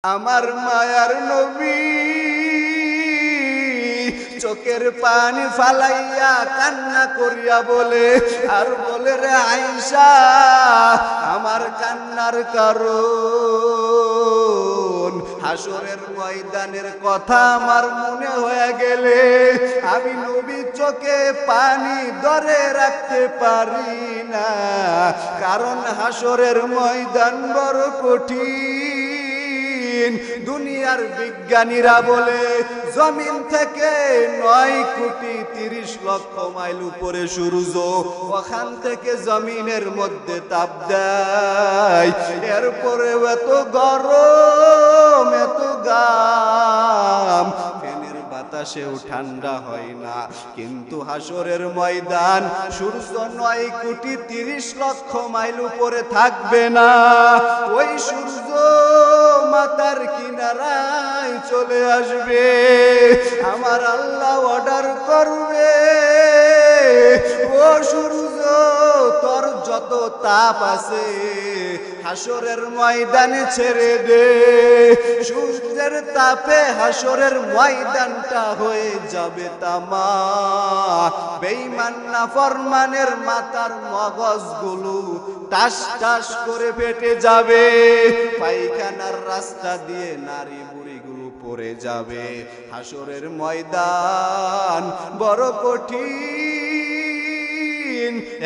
আমার মায়ার নবী চোখের পানি ফালাইয়া কান্না করিয়া বলে, আর বলে রে আয়েশা, আমার কান্নার কারণ হাসরের ময়দানের কথা আমার মনে হয়ে গেলে আমি নবী চোখে পানি ধরে রাখতে পারি না, কারণ হাসরের ময়দান বড় কঠিন। দুনিয়ার বিজ্ঞানীরা বলে জমিন থেকে 9,30,00,000 মাইল উপরে সূর্য, ওখান থেকে জমিনের মধ্যে তাপ দেয়, এরপরে এত গরম এত গাম, ফ্যানের বাতাসেও ঠান্ডা হয় না। কিন্তু হাসরের ময়দান সূর্য 9,30,00,000 মাইল উপরে থাকবে না, ওই সূর্য মাথার কিনারায় চলে আসবে। আমার আল্লাহ অর্ডার করবে, ও সূর্য তোর যত তাপ আছে হাসরের ময়দানে ছেড়ে দে। সূর্যের তাপে হাসরের ময়দানটা হয়ে যাবে তামা। বেঈমান নাফরমানের মাথার মগজগুলো টাস টাস করে ফেটে যাবে, পায়খানার রাস্তা দিয়ে নারী বুড়িগুলো পড়ে যাবে। হাসরের ময়দান বড় কঠিন,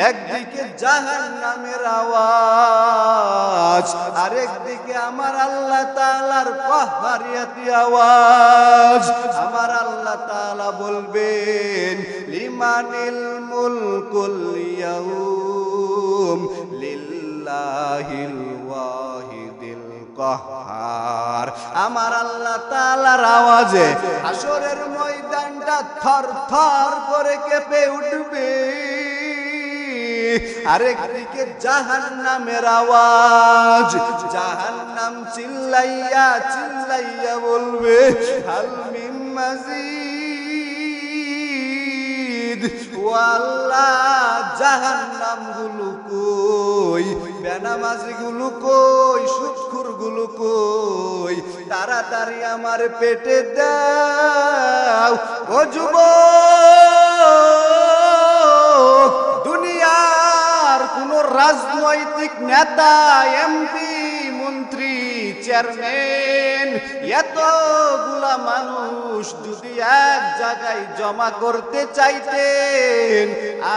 একদিকে জাহান্নামের আওয়াজ, আরেকদিকে আমার আল্লাহ তাআলার পাহাড়িয়াতি আওয়াজ। আমার আল্লাহ তাআলা বলবেন, লিমানিল মুলকুল ইয়াউম লিল্লাহিল ওয়াহিদিল কাহ্হার। আমার আল্লাহ তাআলার আওয়াজে হাসরের ময়দানটা থর থর করে কেঁপে উঠবে, আরেকদিকে জাহান্নামের আওয়াজ। জাহান্নাম চিল্লাইয়া চিল্লাইয়া বলবে, হাল মিন মাজিদ। ও আল্লাহ, জাহান্নাম গুলো কই, বেনামাজি গুলো কই, সুদখোর গুলো কই, তাড়াতাড়ি আমার পেটে দাও। ও যুবক, দুনিয়ার কোন রাজনৈতিক নেতা, এমপি, মন্ত্রী, চেয়ারম্যান, এতগুলা মানুষ যদি এক জায়গায় জমা করতে চাইতেন,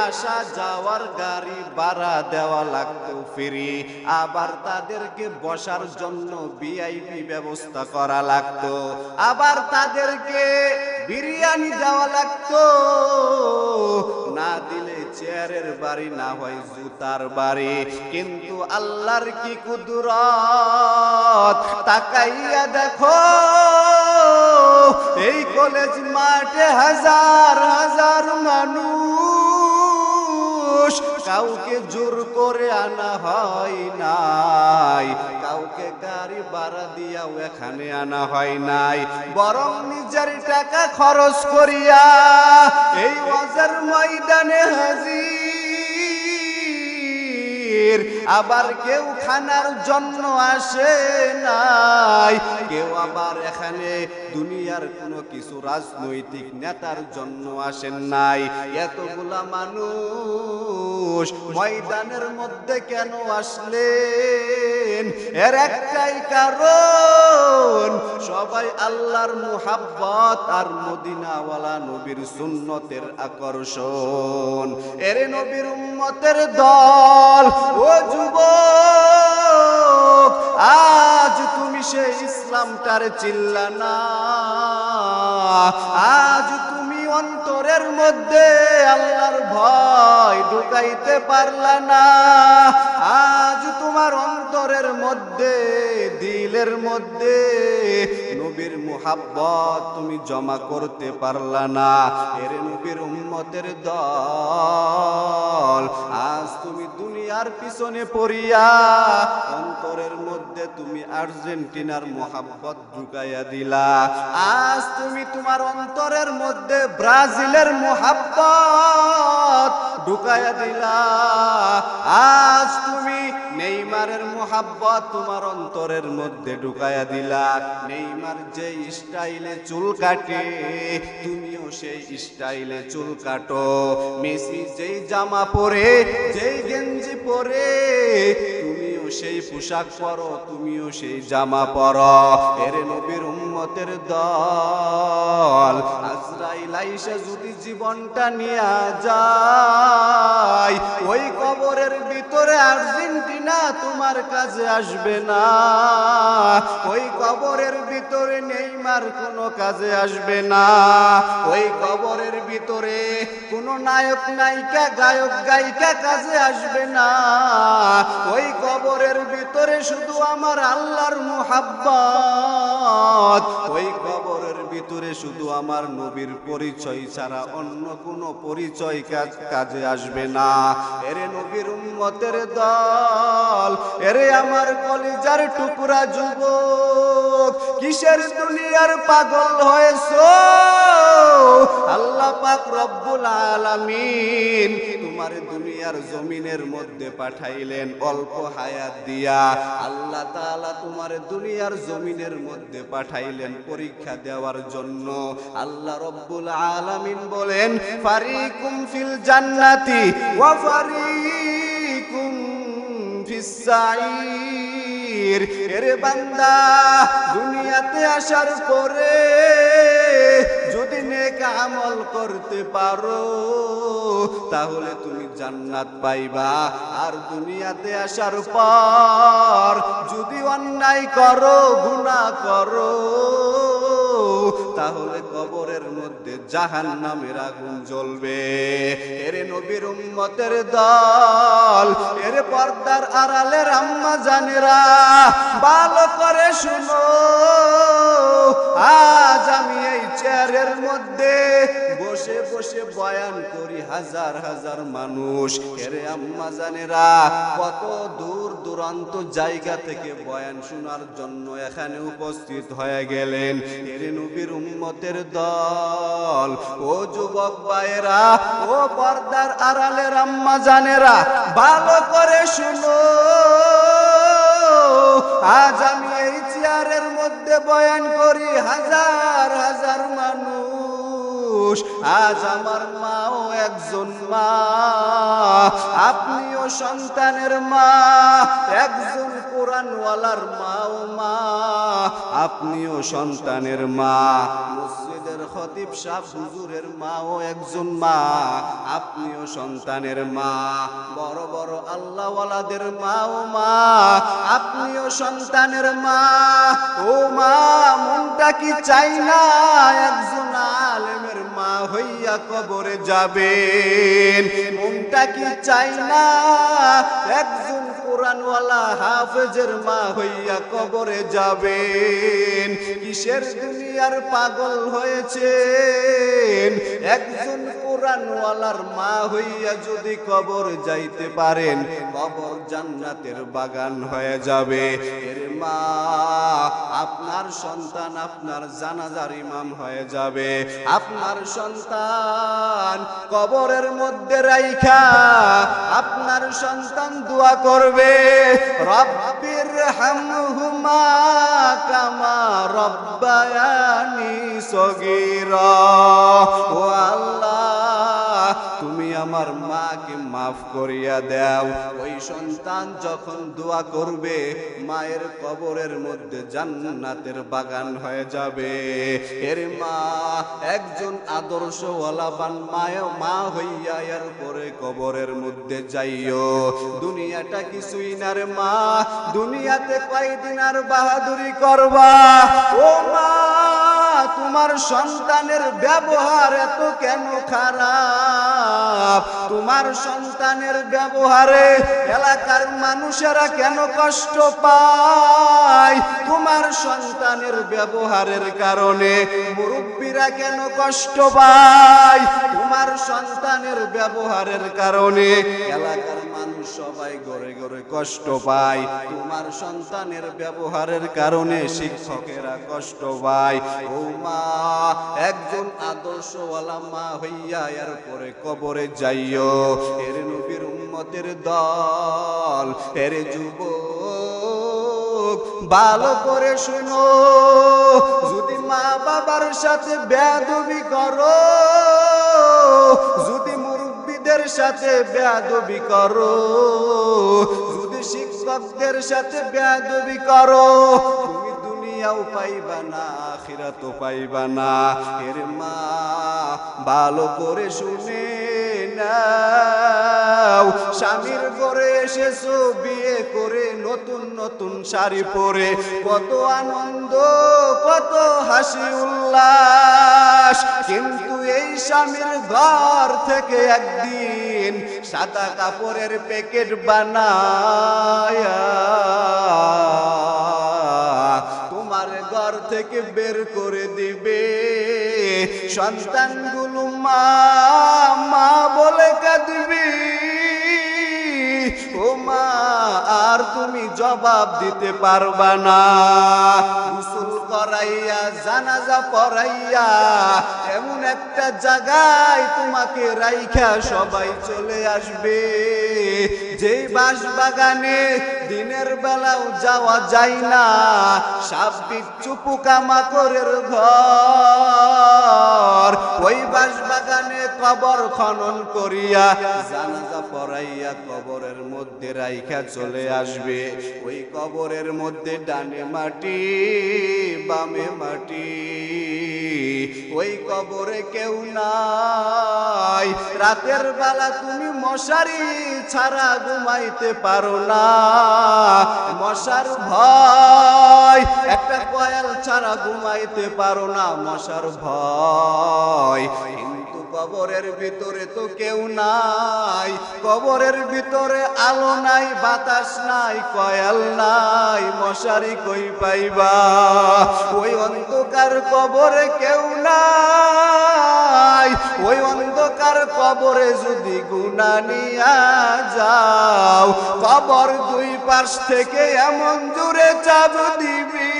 আসা যাওয়ার গাড়ি ভাড়া দেওয়া লাগতো ফ্রি, আবার তাদেরকে বসার জন্য ভিআইপি ব্যবস্থা করা লাগতো, আবার তাদেরকে বিরিয়ানি দেওয়া লাগতো, না দিলে চেয়ারের বাড়ি, না হয় জুতার বাড়ি। কিন্তু আল্লাহর কি কুদরত, তাকাইয়া দেখো এই কলেজ মাঠে হাজার হাজার মানুষ, কাউকে জোর করে আনা হয় নাই, কাউকে গাড়ি ভাড়া দিয়াও এখানে আনা হয় নাই, বরং নিজের টাকা খরচ করিয়া এই ওয়াজের ময়দানে হাজির। আবার কেউ খানার জন্য আসে নাই, কেউ আবার এখানে দুনিয়ার কোনো কিছু রাজনৈতিক নেতার জন্য আসেন নাই। এতগুলা মানুষ ময়দানের মধ্যে কেন আসলেন? এর একটাই কারণ, সবাই আল্লাহর মুহাব্বত আর মদিনাওয়ালা নবীর সুন্নতের আকর্ষণ। এর নবীর উম্মতের দল। ও যুবক, আজ তুমি সেই ইসলামটারে চিল্লা না, আজ তুমি অন্তরের মধ্যে আল্লাহর ভয় ঢুকাইতে পারলা না, আজ তোমার অন্তরের মধ্যে, দিলের মধ্যে নবীর মুহাব্বত তুমি জমা করতে পারলা না। এর নবীর উম্মতের দল, আজ তুমি দুনিয়ার পিছনে পড়িয়া অন্তরের মধ্যে তুমি আর্জেন্টিনার মুহাব্বত ঢুকাইয়া দিলা। আজ তুমি তোমার অন্তরের মধ্যে ব্রাজিলের মোহাব্বত ঢুকায়া দিলা। আজ তুমি নেইমারের মোহাব্বত তোমার অন্তরের মধ্যে ঢুকায়া দিলা। নেইমার যে স্টাইলে চুল কাটে তুমিও সেই স্টাইলে চুল কাটো। মেসি যেই জামা পরে যেই গেঞ্জি পরে তুমিও সেই পোশাক পরো, তুমিও সেই জামা পরো। এরে নবীর উম্মতের দল, আজরাইল আইসা যদি জীবনটা নিয়ে যায় ওই কবরের ভিতরে আর্জেন্টিনা তোমার কাজে আসবে না। ওই কবরের ভিতরে নেইমার কোনো কাজে আসবে না। ওই কবরের ভিতরে কোনো নায়ক নায়িকা গায়ক গায়িকা কাজে আসবে না। ওই কবরের ভিতরে শুধু আমার আল্লাহর মুহাব্বত, ওই কবরের ভিতরে শুধু আমার নবীর পরিচয় ছাড়া অন্য কোনো পরিচয় কাজে আসবে না। এরে নবীর উম্মতের দল, এরে আমার কলিজার টুকরা যুবক, কিসের দুনিয়ার পাগল হয়েছো? আল্লাহ পাক রব্বুল আলামিন তোমার দুনিয়ার জমিনের মধ্যে পাঠাইলেন অল্প হায়াত দিয়া। আল্লাহ তাআলা তোমার দুনিয়ার জমিনের মধ্যে পাঠাইলেন পরীক্ষা দেওয়ার জন্য। আল্লাহ রব্বুল আলামিন বলেন, ফারিকুম ফিল জান্নাতি ওয়া ফারিকুম ফিস সাঈর। এরে বান্দা, দুনিয়াতে আসার পরে যদি নেক আমল করতে পারো তাহলে তুমি জান্নাত পাইবা। আর দুনিয়াতে আসার পর যদি অন্যায় করো, গুনাহ করো, তাহলে কবরের মধ্যে জাহান্নামের আগুন জ্বলবে। এরে নবীর উম্মতের দল, এরে পর্দার আড়ালের আম্মা জানেরা, ভালো করে শুনো। আজ আমি এই চেয়ারের মধ্যে বসে বসে বয়ান করি, হাজার হাজার মানুষ, এরে আম্মা জানেরা, কত দূর দূরান্ত জায়গা থেকে বয়ান শোনার জন্য এখানে উপস্থিত হয়ে গেলেন। এরে নবীর উম্মতের দল, ও যুবক ভাইয়েরা, ও পর্দার আড়ালের আম্মা জানেরা, ভালো করে শুনো। আজ আমি এই চেয়ারের মধ্যে বয়ান করি, হাজার হাজার মানুষ। আজ আমার মাও একজন মা, আপনিও সন্তানের মা। একজন কোরআনওয়ালার মাও মা, আপনিও সন্তানের মা। মসজিদের খতিব সাহেব হুজুরের মাও একজন মা, আপনিও সন্তানের মা। বড় বড় আল্লাহওয়ালাদের মাও মা, আপনিও সন্তানের মা। ও মা, মনটা কি চাই না একজন আলেমের মা হইয়া কবরে যাবেন? মনটা কি চাই না একজন কোরআনওয়ালা হাফেজের মা হইয়া কবরে যাবেন? কিসের দুনিয়ার পাগল হয়েছেন? একজন কোরআনওয়ালার মা হইয়া যদি কবর যাইতে পারেন, কবর জান্নাতের বাগান হয়ে যাবে। এর মা, আপনার সন্তান আপনার জানাজার ইমাম হয়ে যাবে। আপনার সন্তান কবরের মধ্যে রাইখা আপনার সন্তান দোয়া করবে, রব্বির হামহুমা কামা রব্বায়ানি সগীরা। ও আল্লাহ, তুমি আমার মাকে মাফ করিয়া দাও। ওই সন্তান যখন দোয়া করবে, মায়ের কবরের মধ্যে জান্নাতের বাগান হয়ে যাবে। এর মা একজন আদর্শওয়ালা বান মা হইয়া এর পরে কবরের মধ্যে যাইও। দুনিয়াটা কিছুই না রে মা, দুনিয়াতে কয়দিন আর বাহাদুরি করবা? ও মা, তোমার সন্তানের ব্যবহার এত কেন খারাপ? তোমার সন্তানের ব্যবহারে এলাকার মানুষেরা কেন কষ্ট পায়? তোমার সন্তানের ব্যবহারের কারণে মুরব্বীরা কেন কষ্ট পায়? তোমার সন্তানের ব্যবহারের কারণে এলাকার মানুষ সবাই ঘরে ঘরে কষ্ট পায়, তোমার সন্তানের ব্যবহারের কারণে শিক্ষকেরা কষ্ট পায়। ও মা, একজন আদর্শওয়ালা মা হইয়া এরপরে কবরে যাইও। এর নবীর উম্মতের দল, এর যুবক, ভালো করে শুনো, যদি মা বাবার সাথে বেয়াদবি করো, যদি মুরব্বিদের সাথে বেয়াদবি করো, যদি শিক্ষকদের সাথে বেয়াদবি করো, তুমি দুনিয়াও পাইবা না, আখিরাতও পাইবা না। এর মা, ভালো করে শুনে নাও, স্বামীর ঘরে এসেছো বিয়ে করে, নতুন নতুন শাড়ি পরে, কত আনন্দ, কত হাসি উল্লাস, কিন্তু এই স্বামীর ঘর থেকে একদিন সাদা কাপড়ের প্যাকেট বানায়া তোমার ঘর থেকে বের করে দিবে। সন্তানগুলো মা মা বলে কাঁদবে। ও মা, আর তুমি জবাব দিতে পারবা না। গোসল করাইয়া, জানাজা পড়াইয়া, এমন একটা জায়গায় তোমাকে রাইখা সবাই চলে আসবে, যেই বাঁশ বাগানে দিনের বেলাও যাওয়া যায় না, সাপ বিচ্ছু পোকামাকড়ের ঘর, ওই বাঁশ বাগানে কবর খনন করিয়া, জানাজা পড়াইয়া কবরের মধ্যে রাইখা চলে আসবে। ওই কবরের মধ্যে ডানে মাটি, বামে মাটি, ওই কবরে কেউ নাই। রাতের বেলা তুমি মশারি ছাড়া ঘুমাইতে পারো না, মশার ভয়, একটা কয়েল ছাড়া ঘুমাইতে পারো না, মশার ভয়। কিন্তু কবরের ভিতরে তো কেউ নাই, কবরের ভিতরে আলো নাই, বাতাস নাই, কয়েল নাই, মশারি কই পাইবা? ওই অন্ধকার কবরে কেউ নাই, ওই অন্ধকার কবরে যদি গুনাহ নিয়া যাও, কবর দুই পাশ থেকে এমন জোরে চাপ দিবি,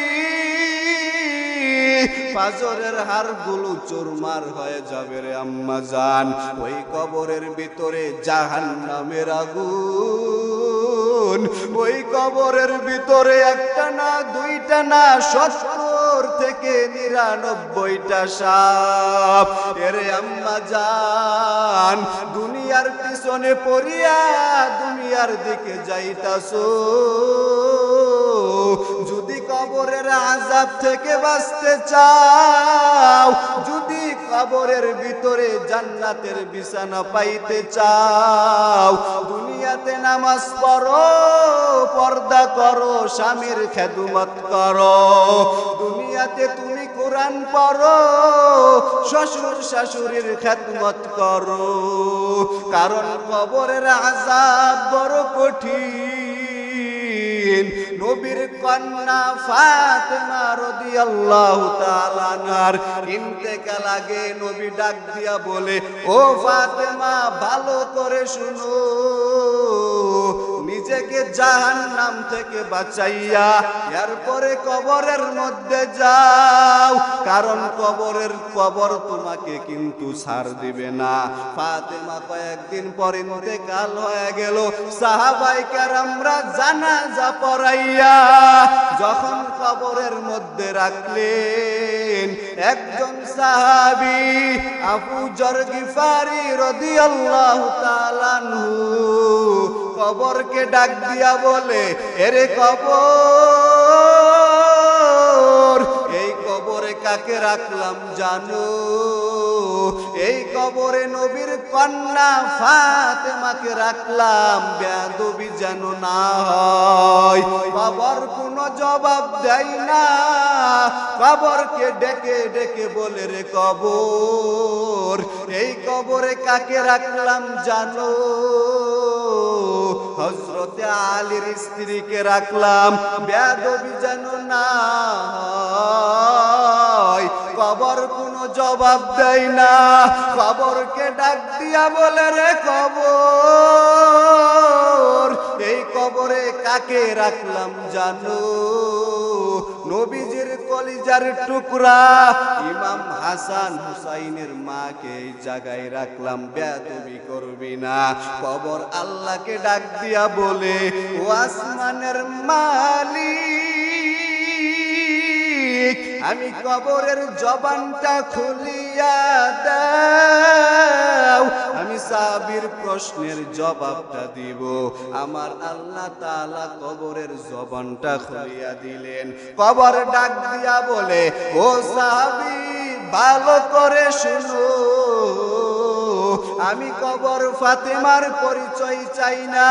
পাজরের হাড়গুলো চুরমার হয়ে যাবে রে আম্মা জান। ওই কবরের ভিতরে জাহান্নামের আগুন, ওই কবরের ভিতরে একটা না, দুইটা না, 70 থেকে 99টা সাপ। এরে আম্মা জান, দুনিয়ার পিছনে পড়িয়া দুনিয়ার দিকে যাইতাছো, যদি কবরের আযাব থেকে বাঁচতে চাও, যদি কবরের ভিতরে জান্নাতের বিছানা পাইতে চাও, দুনিয়াতে নামাজ পড়ো, পর্দা করো, স্বামীর খেদমত করো, দুনিয়াতে তুমি কোরআন পড়ো, শ্বশুর শাশুড়ির খেদমত করো, কারণ কবরের আযাব বড় কঠিন। নবীর কন্যা ফাতেমা রাদিয়াল্লাহু তাআলা আনহার ইন্তেকাল আগে নবী ডাক দিয়া বলে, ও ফাতেমা, ভালো করে শুনো, নিজেকে জাহান্নাম থেকে বাঁচাইয়া এরপরে কবরের মধ্যে যাও, কারণ কবর তোমাকে কিন্তু ছাড় দিবে না। ফাতেমা কয়েকদিন পর ইন্তেকাল হয়ে গেল। সাহাবায়ে কেরামরা জানাজা পড়াইয়া যখন কবরের মধ্যে রাখলেন, একজন সাহাবী আবু যর গিফারি রাদিয়াল্লাহু তাআলা আনহু কবরকে ডাক দিয়া বলে, এরে কবর, এই কবরে কাকে রাখলাম জানো? এই কবরে নবীর কন্যা ফাতেমাকে রাখলাম, বেয়াদবি যেন না হয়। কবর কোনো জবাব দেয় না, কবরকে ডেকে ডেকে বলে, রে কবর, এই কবরে কাকে রাখলাম জানো? হযরতে আলীর স্ত্রীকে রাখলাম, বেয়াদবি যেন না হয়। কবর কোনো জবাব দেয় না, কবরকে ডাক দিয়া বলে, রে কবর, কাকে রাখলাম জানো? নবীজির কলিজার টুকরা ইমাম হাসান হুসাইনের মাকে এই জায়গায় রাখলাম। বেয়াদবি করবি না। কবর আল্লাহকে ডাক দিয়া বলে, ও আসমানের মালিক, আমি কবরের জবানটা খুলিয়া দাও, আমি সাহাবীর প্রশ্নের জবাবটা দিব। আমার আল্লাহ তাআলা কবরের জবানটা খুলিয়া দিলেন। কবর ডাক দিয়া বলে, ও সাহাবী, ভালো করে শুনো, আমি কবর ফাতেমার পরিচয় চাই না,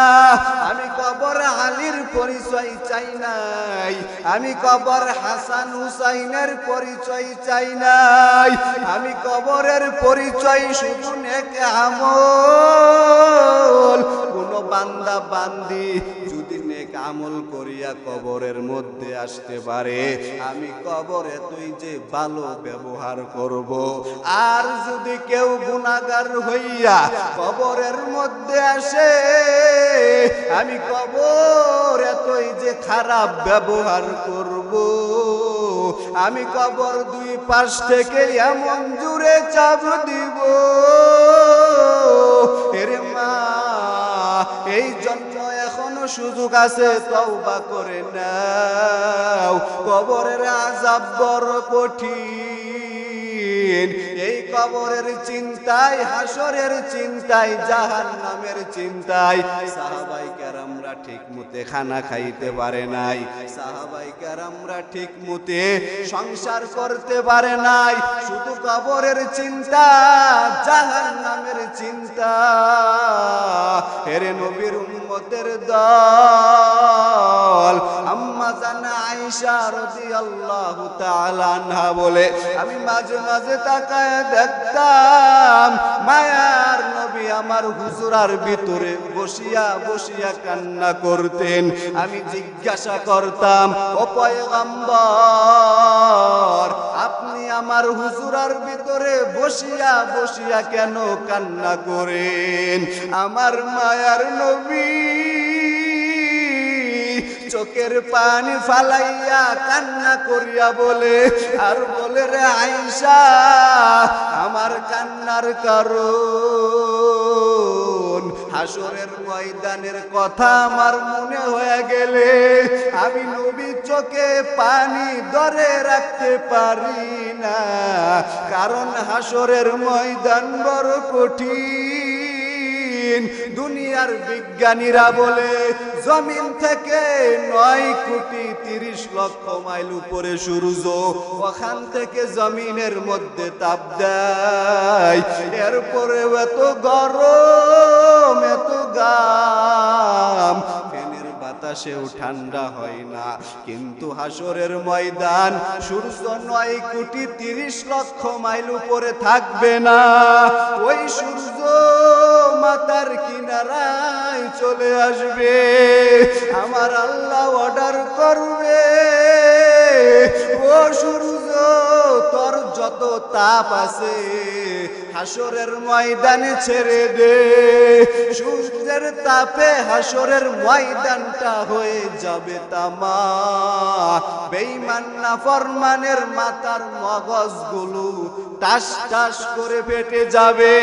আমি কবর আলীর পরিচয় চাই নাই, আমি কবর হাসান হুসাইনের পরিচয় চাই নাই, আমি কবরের পরিচয় শুধু নেক আমল। কোন বান্দা বান্দি যদি নেক আমল করিয়া কবরের মধ্যে আসতে পারে, আমি কবরে তুই যে ভালো ব্যবহার করব। আর যদি কেউ গুনাহগার হইয়া কবরের মধ্যে আসে, আমি কবরে তুই যে খারাপ ব্যবহার করব। আমি কবর দুই পাশ থেকে এমন জুড়ে চাপ দিব, এরে মা, এই জন্য এখনো সুযোগ আছে, তওবা করে নাও। কবরের আযাব বড় কঠিন। এই কবরের চিন্তায়, হাসরের চিন্তায়, জাহান্নামের চিন্তায় সাহাবায়ে কেরামরা ঠিকমতে খানা খাইতে পারে নাই, সাহাবায়ে কেরামরা ঠিকমতে সংসার করতে পারে নাই। শুধু কবরের চিন্তা, জাহান্নামের চিন্তা। এরে নবীর উম্মতের দল আম্মা জান আয়েশা রাদিয়াল্লাহু তাআলা আনহা বলে, আমি মাঝে মাঝে তাকায় দেখতাম মায়ার নবী আমার হুজরার ভিতরে বসিয়া বসিয়া কান্না করতেন। আমি জিজ্ঞাসা করতাম, ও পয়গম্বর, আপনি আমার হুজরার ভিতরে বসিয়া বসিয়া কেন কান্না করেন? আমার মায়ার নবী চোখের পানি ফালাইয়া কান্না করিয়া বলে, আর বলে, রে আয়েশা, আমার কান্নার কারণ হাসরের ময়দানের কথা আমার মনে হয়ে গেলে আমি নবী চোখে পানি ধরে রাখতে পারি না। কারণ হাসরের ময়দান বড় কঠিন। দুনিয়ার বিজ্ঞানীরা বলে জমিন থেকে 9,30,00,000 মাইল উপরে সূর্য, ওখান থেকে জমিনের মধ্যে তাপ দেয়। এরপরে এত গরম, এত ঘাম, ফ্যানের বাতাসেও ঠান্ডা হয় না। কিন্তু হাসরের ময়দান সূর্য 9,30,00,000 মাইল উপরে থাকবে না। ওই সূর্য মাথার কিনারায় চলে আসবে। আমার আল্লাহ অর্ডার করবে, ও সূর্য, তোর যত তাপ আছে হাসরের ময়দানে ছেড়ে দে। সূর্যের তাপে হাসরের ময়দানটা হয়ে যাবে তামা। বেঈমান নাফরমানের মাথার মগজগুলো টাস টাস করে ফেটে যাবে।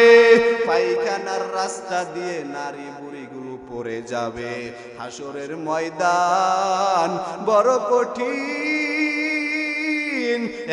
পায়খানার রাস্তা দিয়ে নারী বুড়িগুলো পড়ে যাবে। হাসরের ময়দান বড় কঠিন।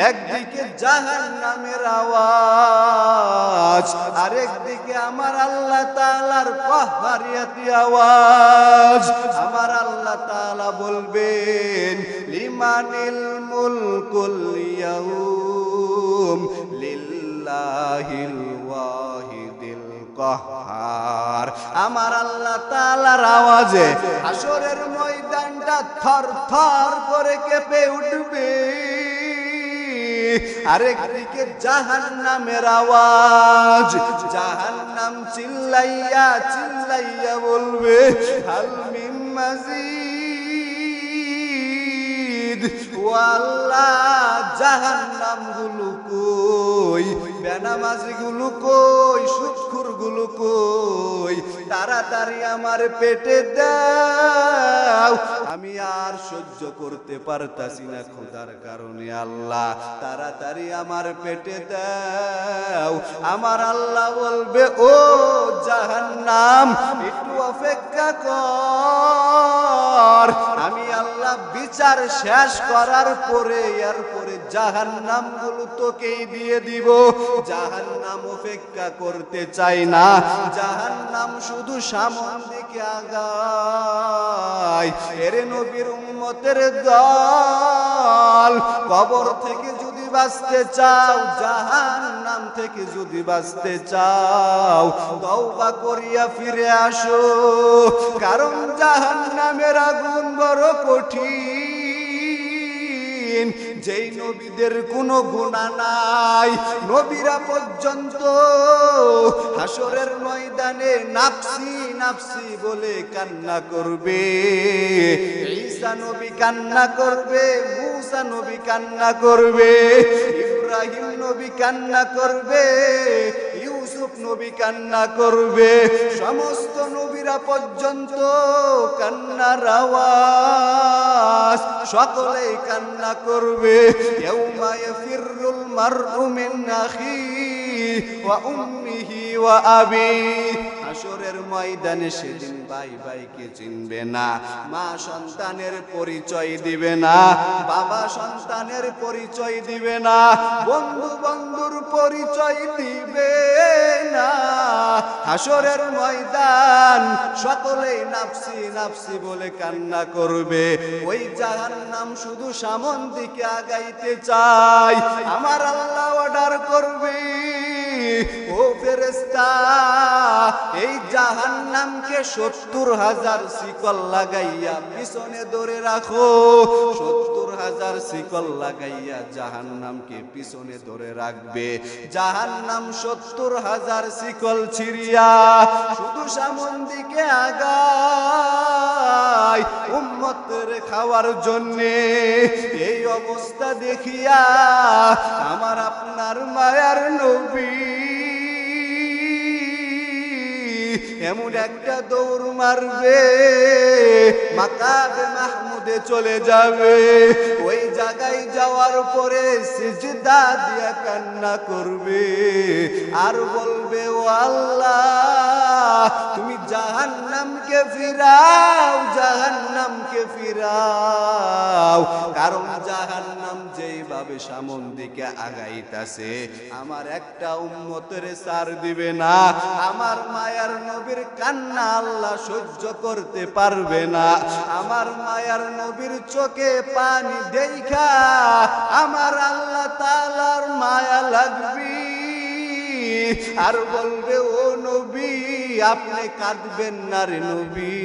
একদিকে জাহান্নামের আওয়াজ, আরেকদিকে আমার আল্লাহ তাআলার পাহাড়িয়াতি আওয়াজ। আমার আল্লাহ তাআলা বলবেন, লিমানিল মুলকুল ইয়াউম লিল্লাহিল ওয়াহিদিল কাহ্হার। আমার আল্লাহ তাআলার আওয়াজে হাসরের ময়দানটা থর থর করে কেঁপে উঠবে। আরেকদিকে জাহান্নামের আওয়াজ, জাহান্নাম চিল্লাইয়া চিল্লাইয়া বলবে, হাল মিন মাজিদ। ও আল্লাহ, জাহান্নাম গুলো কই? বেনামাজি গুলো কই, সুদখোর গুলো কই, তাড়াতাড়ি আমার পেটে দাও, আমি আর সহ্য করতে পারতাছি না ক্ষুধার কারণে আল্লাহ, তাড়াতাড়ি আমার পেটে দাও। আমার আল্লাহ বলবে, ও জাহান্নাম একটু অপেক্ষা কর, আমি আল্লাহ বিচার শেষ করার পরে এরপরে জাহান্নাম গুলো তোকেই দিয়ে দিব। জাহান্নাম অপেক্ষা করতে চাই না, জাহান্নাম শুধু সামনের দিকে আগায়। এরে নবীর উম্মতের দল, কবর থেকে যদি বাঁচতে চাও, জাহান্নাম থেকে যদি বাঁচতে চাও, তওবা করিয়া ফিরে আসো, কারণ জাহান্নামের আগুন বড় কঠিন। যেই নবীদের কোনো গুনাহ নাই, নবীরা পর্যন্ত হাসরের ময়দানে নাফসি নাফসি বলে কান্না করবে। ঈসা নবী কান্না করবে, মুসা নবী কান্না করবে, ইব্রাহিম নবী কান্না করবে, ইউসুফ নবী কান্না করবে, সমস্ত নবীরা পর্যন্ত কান্নার আওয়াজ, সকলেই কান্না করবে। ইয়াউমা ইয়াফিরুল মারউ মিন আখিহি ওয়া উম্মিহি ওয়া আবিহি। হাসরের ময়দানে সেদিন ভাই ভাইকে চিনবে না, মা সন্তানের পরিচয় দিবে না, বাবা সন্তানের পরিচয় দিবে না, বন্ধু বন্ধুর পরিচয় দিবে না। হাসরের ময়দান, সকলেই নাফসি নাফসি বলে কান্না করবে। ওই জাহান্নাম শুধু সামন দিকে আগাইতে চাই। আমার আল্লাহ অর্ডার করবে, ও ফেরেশতা, এই জাহান্নামকে ৭০,০০০ শিকল লাগাইয়া পিছনে ধরে রাখো। ৭০,০০০ শিকল লাগাইয়া জাহান্নামকে পিছনে ধরে রাখবে। জাহান্নাম ৭০,০০০ শিকল ছিড়িয়া শুধু সামন দিকে আগায় উম্মতের খাওয়ার জন্যে। এই অবস্থা দেখিয়া আমার আপনার মায়ার নবী এমন একটা দৌড় মারবে, মাকামে মাহমুদে চলে যাবে। ওই জায়গায় যাওয়ার পরে সিজদা দিয়া কান্না করবে আর বলবে, ও আল্লাহ, তুমি জাহান্নামকে ফিরাও, জাহান্নামকে ফিরাও। কারণ জাহান্নাম যেইভাবে সামন দিকে আগাইতাছে, আমার একটা উম্মতের ছাড় দিবে না। আমার মায়ার নবীর কান্না আল্লাহ সহ্য করতে পারবে না। আমার মায়ার নবীর চোখে পানি দেখা আমার আল্লাহ তাআলার মায়া লাগবে আর বলবে, ও নবী, আপনি কাঁদবেন না রে নবী,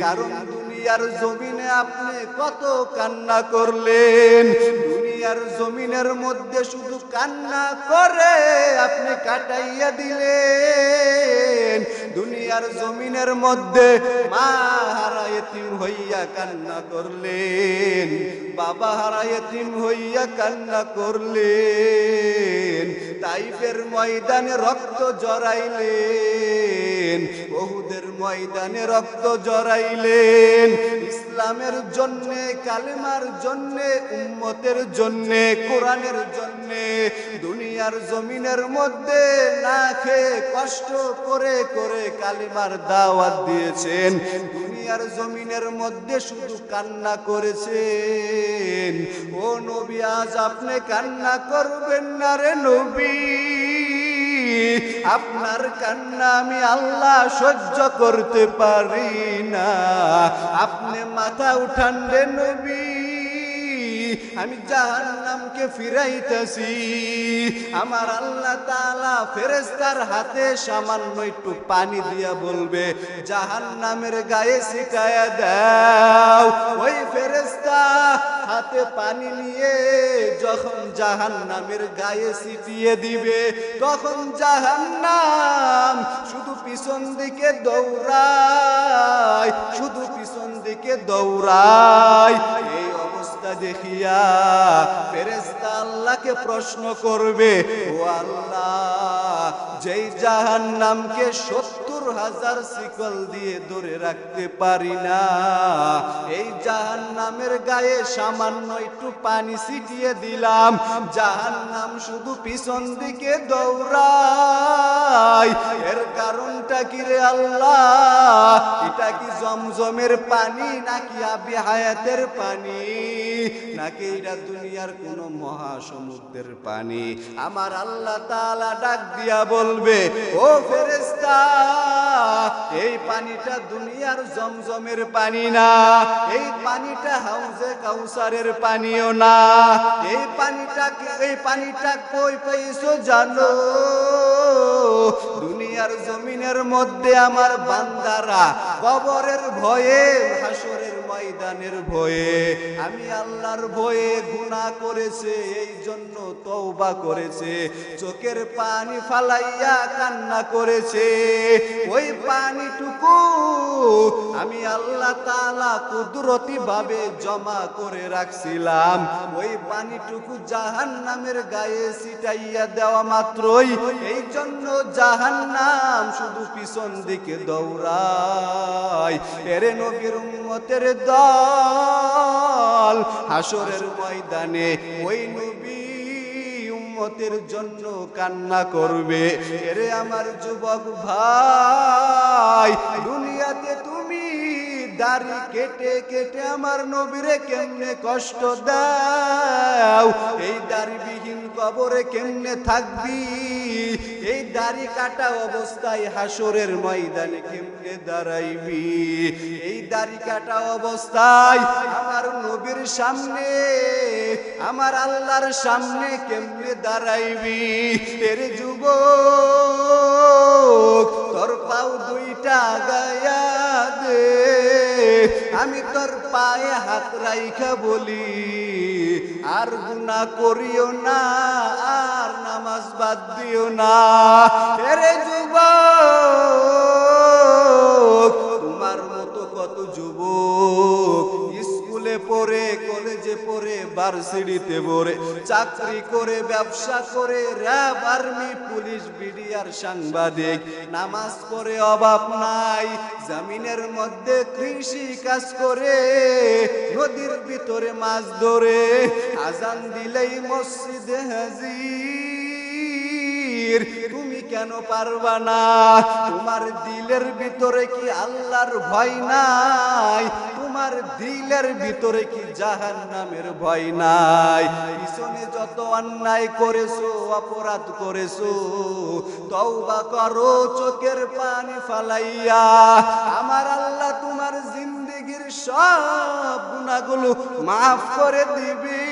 কারণ দুনিয়ার জমিনে আপনি কত কান্না করলেন। দুনিয়ার জমিনের মধ্যে শুধু কান্না করে আপনি কাটাইয়া দিলেন। দুনিয়ার জমিনের মধ্যে মা হারা এতিম হইয়া কান্না করলেন, বাবা হারা এতিম হইয়া কান্না করলেন, তাইফের ময়দানে রক্ত জড়াইলেন, উহুদের ময়দানে রক্ত জড়াইলেন। ইসলামের জন্যে, কালেমার জন্যে, উম্মতের জন্যে, কোরআনের জন্যে দুনিয়ার জমিনের মধ্যে না খেয়ে কষ্ট করে করে কালেমার দাওয়াত দিয়েছেন। দুনিয়ার জমিনের মধ্যে শুধু কান্না করেছেন। ও নবী, আজ আপনি কান্না করবেন না রে নবী, আপনার কান্না আমি আল্লাহ সহ্য করতে পারি না। আপনি মাথা উঠান রে নবী, আমি জাহান্নামকে ফিরাইতেছি। আমার আল্লাহ তাআলা ফেরেশতার হাতে সামান্য একটু পানি দিয়া বলবে, জাহান্নামের গায়ে ছিটায়া দাও। ওই ফেরেশতা হাতে পানি নিয়ে যখন জাহান্নামের গায়ে ছিটিয়ে দিবে, তখন জাহান্নাম শুধু পিছন দিকে দৌড়ায়, শুধু পিছন দিকে দৌড়ায়। এই অবস্থা দেখিয়া ফেরেশতা আল্লাহকে প্রশ্ন করবে, ও আল্লাহ, যেই জাহান্নামকে 70,000 শিকল দিয়ে ধরে রাখতে পারি না, এই জাহান্নামের গায়ে সামান্য একটু পানি ছিটিয়ে দিলাম, জাহান্নাম শুধু পিছন দিকে দৌড়ায়, এর কারণটা কি রে আল্লাহ? এটা কি জমজমের পানি নাকি আবি হায়াতের পানি, নাকি এটা দুনিয়ার কোন মহাসমুদ্রের পানি? আমার আল্লাহ তাআলা ডাক দিয়া বলবে, ও ফেরেশতা, এই পানিটা দুনিয়ার জমজমের পানি না, এই পানিটা হাউজে কাউসারের পানিও না, এই পানিটা কই পাইছো জানো? দুনিয়ার জমিনের মধ্যে আমার বান্দারা কবরের ভয়ে, হাসরের ময়দানের ভয়ে, আমি আল্লাহর ভয়ে গুনাহ করেছে, এই জন্য তওবা করেছে, চোখের পানি ফালাইয়া কান্না করেছে, ওই পানিটুকু আমি আল্লাহ তাআলা কুদরতি ভাবে জমা করে রাখছিলাম, ওই পানিটুকু জাহান্নামের গায়ে ছিটাইয়া দেওয়া মাত্রই এই জন্য জাহান্নাম শুধু পিছন দিকে দৌড়ায়। এরে নবীর উম্মতের দল, হাসরের ময়দানে ওই নবী উম্মতের জন্য কান্না করবে। এরে আমার যুবক ভাই, দুনিয়াতে তুমি দাড়ি কেটে কেটে আমার নবীরে কেমনে কষ্ট দাও, এই দাড়িবিহীন কবরে কেমনে থাকবি, এই দাড়ি কাটা অবস্থায় হাসরের ময়দানে কেমনে দাঁড়াইবি, এই দাড়ি কাটা অবস্থায় আমার নবীর সামনে, আমার আল্লাহর সামনে কেমনে দাঁড়াইবি? এর যুবক, তোর পাও দুইটা গায়া দে, আমি তোর পায়ে হাত রাইখা বলি, আর গুনাহ করিও না, আর নামাজ বাদ দিও না। এরে যুবক, তোমার মতো কত যুবক স্কুলে পড়ে, কলেজে পড়ে, ভার্সিটিতে পড়ে, চাকরি করে, ব্যবসা করে, র্যাব, আর্মি, পুলিশ, বিডিআর, সাংবাদিক, নামাজ পড়ে অভাব নাই, জমিনের মধ্যে কৃষি কাজ করে, নদীর ভিতরে মাছ ধরে, আজান দিলেই মসজিদে হাজির। তুমি কেন পারবা না? তোমার দিলের ভিতরে কি আল্লাহর ভয় নাই? তোমার দিলের ভিতরে কি জাহান্নামের ভয় নাই? পিছনে যত অন্যায় করেছো, অপরাধ করেছো, তওবা করো চোখের পানি ফালাইয়া, আমার আল্লাহ তোমার জিন্দেগীর সব গুনাহগুলো মাফ করে দিবি।